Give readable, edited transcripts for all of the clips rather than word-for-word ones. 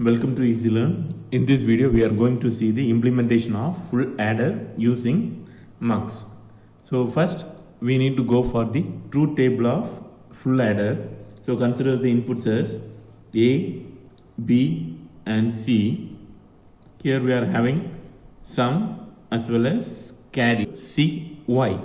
Welcome to EasyLearn. In this video, we are going to see the implementation of full adder using mux. So first, we need to go for the truth table of full adder. So consider the inputs as A, B and C. Here we are having sum as well as carry C, Y.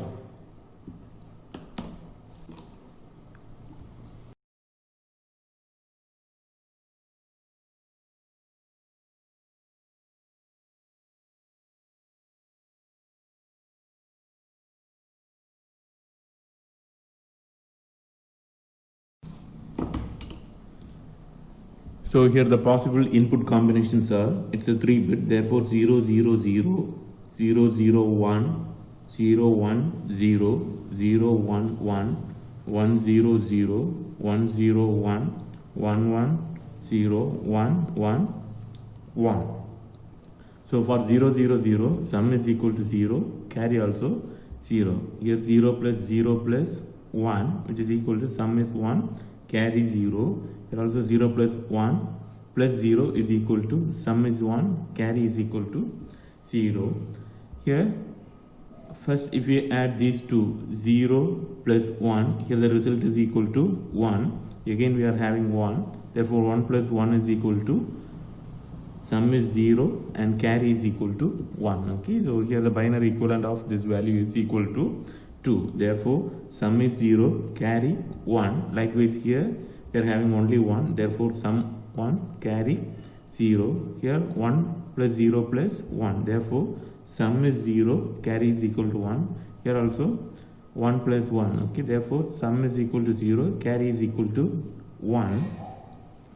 So here the possible input combinations are, it's a 3-bit, therefore 0, 0, 0, 0, 0, 1, 0, 1, 0, 0, 1, 1, 1, 0, 0, 1, 0, 1, 1, 1, 0, 1, 1, 1. So for 0, 0, 0, sum is equal to 0, carry also 0. Here 0 plus 0 plus 1, which is equal to sum is 1, carry 0. Here also 0 plus 1 plus 0 is equal to sum is 1, carry is equal to 0. Here first if we add these two, 0 plus 1, here the result is equal to 1. Again we are having 1, therefore 1 plus 1 is equal to sum is 0 and carry is equal to 1. Okay, so here the binary equivalent of this value is equal to 2. Therefore sum is 0, carry 1. Likewise here we are having only 1, therefore sum 1, carry 0. Here 1 plus 0 plus 1, therefore sum is 0, carry is equal to 1. Here also 1 plus 1, okay, therefore sum is equal to 0, carry is equal to 1.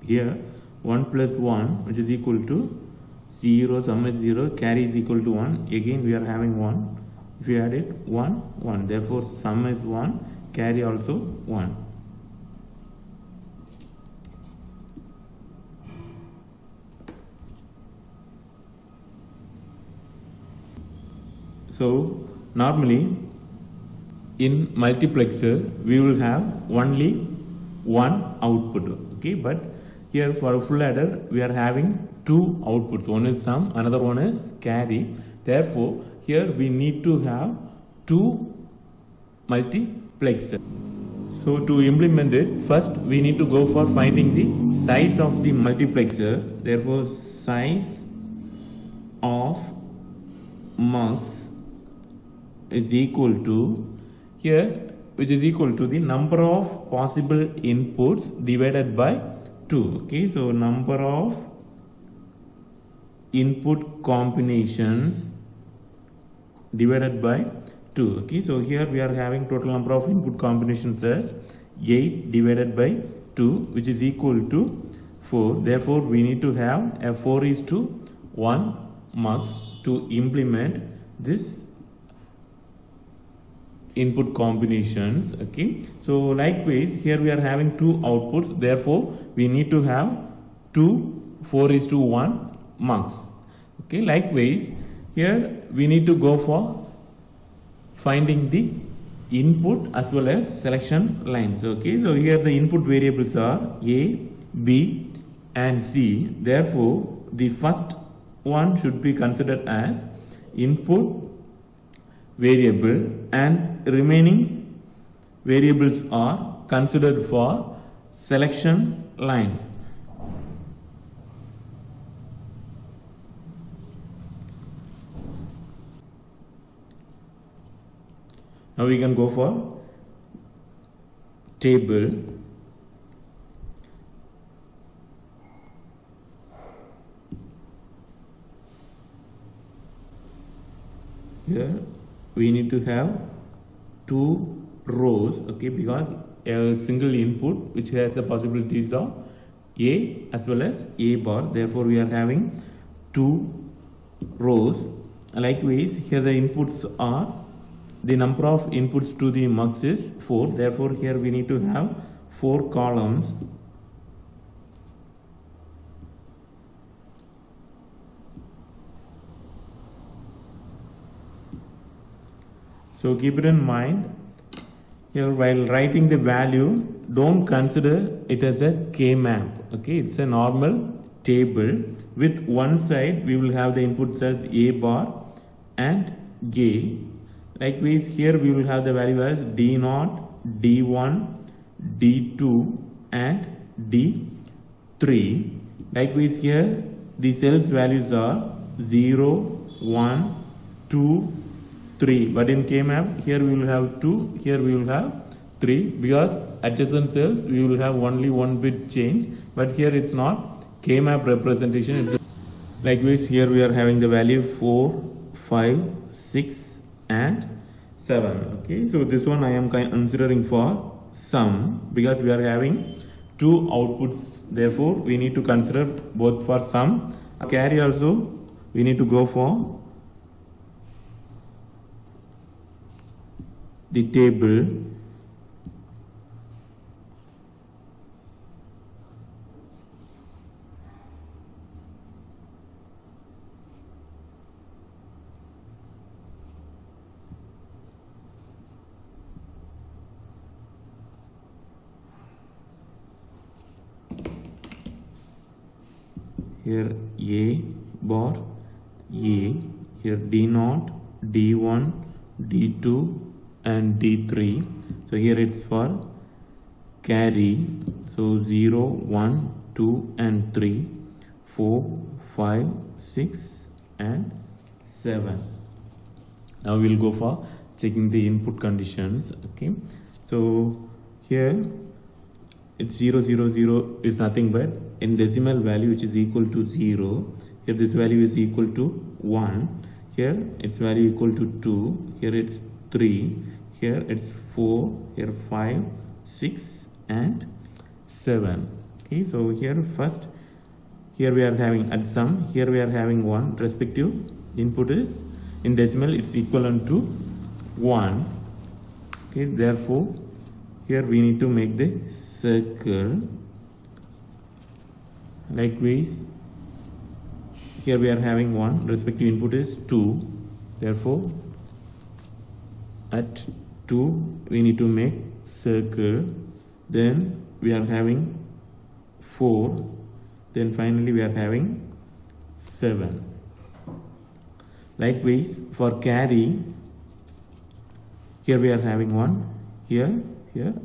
Here 1 plus 1, which is equal to 0, sum is 0, carry is equal to 1. Again we are having 1. If you add it, 1, 1. Therefore sum is 1, carry also 1. So normally in multiplexer we will have only one output, okay, but here for a full adder we are having two outputs. One is sum, another one is carry. Therefore here we need to have two multiplexer. So to implement it, first we need to go for finding the size of the multiplexer. Therefore size of mux is equal to, here which is equal to the number of possible inputs divided by 2. Okay, so number of input combinations divided by 2. Okay, so here we are having total number of input combinations as 8 divided by 2, which is equal to 4. Therefore we need to have a 4:1 mux to implement this input combinations. Okay, so likewise here we are having two outputs, therefore we need to have two 4:1 mux. Okay, likewise here we need to go for finding the input as well as selection lines. Okay, so here the input variables are A, B and C. Therefore the first one should be considered as input variable and remaining variables are considered for selection lines. Now we can go for table. Here we need to have two rows, okay, because a single input which has the possibilities of A as well as A bar. Therefore we are having two rows. Likewise here the inputs are, the number of inputs to the mux is 4. Therefore here we need to have 4 columns. So keep it in mind, here while writing the value, don't consider it as a K map. Okay, it's a normal table. With one side we will have the inputs as a bar and a. Likewise here we will have the value as d0, d1, d2 and d3. Likewise here the cells values are 0, 1, 2, 3, but in K-map here we will have 2, here we will have 3, because adjacent cells we will have only one bit change, but here it's not K-map representation. Likewise here we are having the value 4, 5, 6 and 7. Okay, so this one I am considering for sum, because we are having two outputs, therefore we need to consider both for sum. Carry also we need to go for the table. Here A bar A, here D0, D1, D2 and D3. So here it's for carry. So 0, 1, 2 and 3, 4, 5, 6 and 7. Now we'll go for checking the input conditions. Okay, so here it's 0, 0, 0 is nothing but in decimal value which is equal to 0. Here this value is equal to 1. Here its value equal to 2. Here it's 3. Here it's 4. Here 5, 6 and 7. Okay, so here first, here we are having at sum, here we are having 1. Respective input is in decimal, it's equivalent to 1. Okay, therefore here we need to make the circle. Likewise here we are having 1, respective input is 2, therefore at 2 we need to make circle. Then we are having 4, then finally we are having 7. Likewise for carry, here we are having 1, here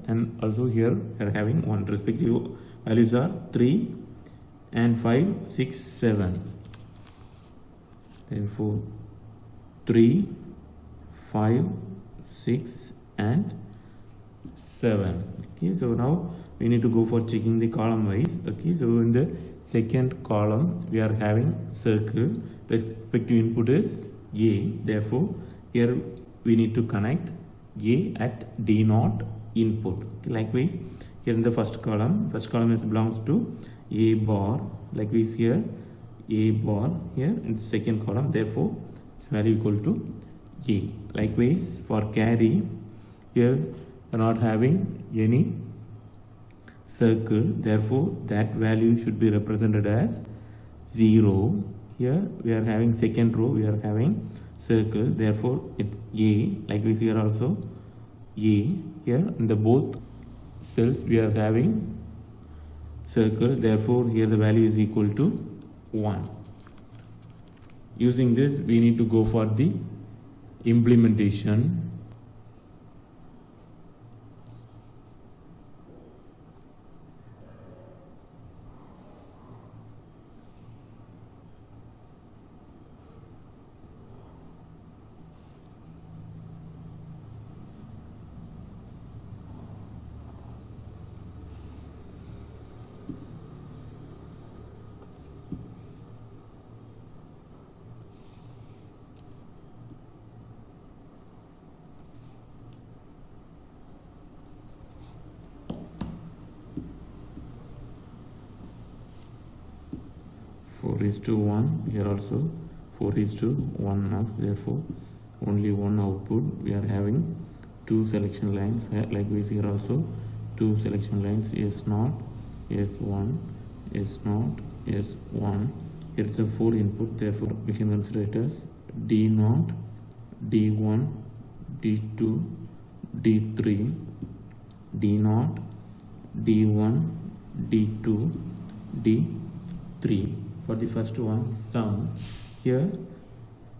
and also here we are having 1. Respective values are 3 and 5, 6, 7. Therefore 3, 5, 6 and 7. Okay, so now we need to go for checking the column wise. Okay, so in the second column we are having circle, respective input is A, therefore here we need to connect A at D0 input. Likewise here in the first column is belongs to A bar. Likewise here A bar, here in the second column, therefore its value equal to A. Likewise for carry, here we are not having any circle, therefore that value should be represented as 0. Here we are having second row, we are having circle, therefore it's A. Likewise here also A. Here in the both cells we are having circle, therefore here the value is equal to 1. Using this we need to go for the implementation. Four is to 1, here also 4 is to 1 marks, therefore only one output. We are having two selection lines. Likewise here also two selection lines, S0, S1, S0, S1. Here it's a 4 input, therefore we can consider it as D0, D1, D2, D3, D0, D1, D2, D3. 3. For the first one, sum, here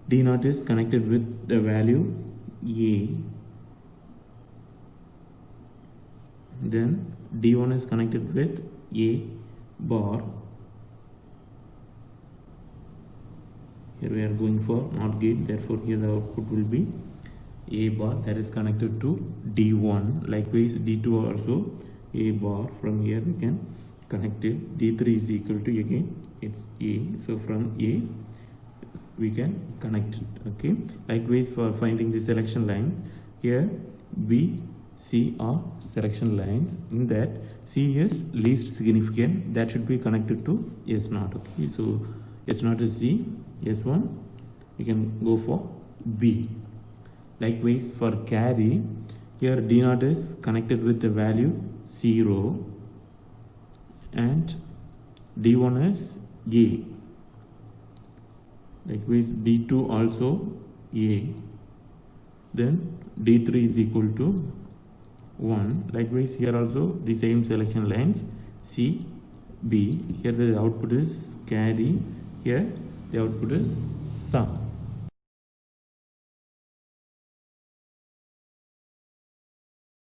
D0 is connected with the value A, then D1 is connected with A bar. Here we are going for NOT gate, therefore here the output will be A bar, that is connected to D1. Likewise D2 also A bar. From here we can connect it. D3 is equal to, again it's A, so from A we can connect it. Okay, likewise for finding the selection line, here B, C are selection lines. In that C is least significant, that should be connected to S0. Okay, so S0 is C, S1 we can go for B. Likewise for carry, here D0 is connected with the value 0 and D1 is A. Likewise D2 also A, then D3 is equal to 1. Likewise here also the same selection lines C, B. Here the output is carry, here the output is sum.